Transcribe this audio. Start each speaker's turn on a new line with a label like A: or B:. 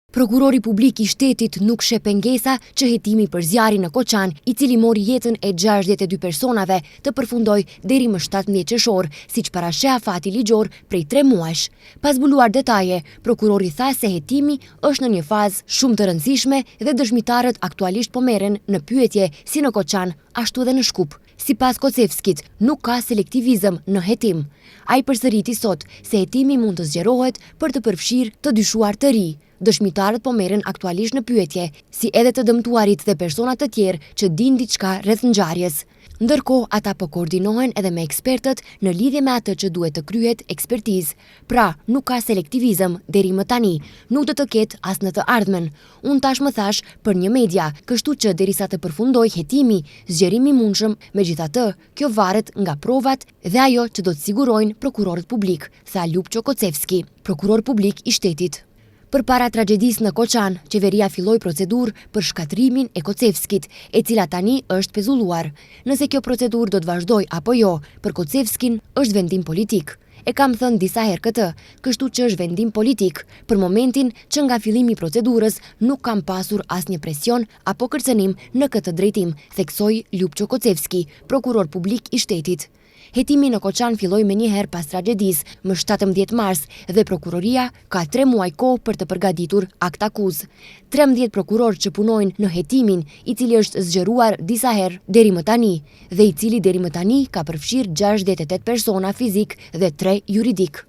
A: Prokurori publik I shtetit nuk sheh pengesa që hetimi për zjarrin në Koçan, I cili mori jetën e 62 personave, të përfundoj deri më 17 qershor, siç parasheh afati ligjor prej 3 muajsh. Pas zbuluar detaje, prokurori tha se hetimi është në një fazë shumë të rëndësishme dhe dëshmitarët aktualisht po merren në pyetje si në Koçan, ashtu edhe në Shkup. Sipas Kocevskit, nuk ka selektivizëm në hetim. Ai përsëriti sot se hetimi mund të zgjerohet për të përfshirë të dyshuar të ri. Dëshmitarët po merren aktualisht në pyetje, si edhe të dëmtuarit dhe persona të tjerë që dinë diçka rreth ngjarjes. Ndërkohë, ata po koordinohen edhe me ekspertët në lidhje me atë që duhet të kryhet ekspertizë. Pra, nuk ka selektivizëm deri më tani, nuk do të ketë as në të ardhmen. Unë tashmë thash për një media, kështu që derisa të përfundojë hetimi, zgjerimi I mundshëm, megjithatë, kjo varet nga provat dhe ajo që do të sigurojnë prokurorët publik, tha Ljupço Kocevski, prokuror publik I shtetit. Përpara tragjedisë në Koçan, qeveria filloi procedurë për shkatrimin e Kocevskit, e cila tani është pezulluar. Nëse kjo procedurë do të vazhdojë apo jo, për Kocevskin është vendim politik. E kam thënë disa herë këtë, kështu që është vendim politik. Për momentin që nga fillimi I procedurës nuk kam pasur asnjë presion apo kërcënim në këtë drejtim, theksoi Ljupço Kocevski, prokuror publik I shtetit. Hetimi në Koçan filloi menjëherë pas tragjedisë, më 17 mars, dhe prokuroria ka 3 muaj kohë për të përgatitur akt akuzë. 13 prokurorë që punojnë në hetimin, I cili është zgjeruar disa herë deri më tani, dhe I cili deri më tani ka përfshirë 68 persona fizik dhe 3 juridik.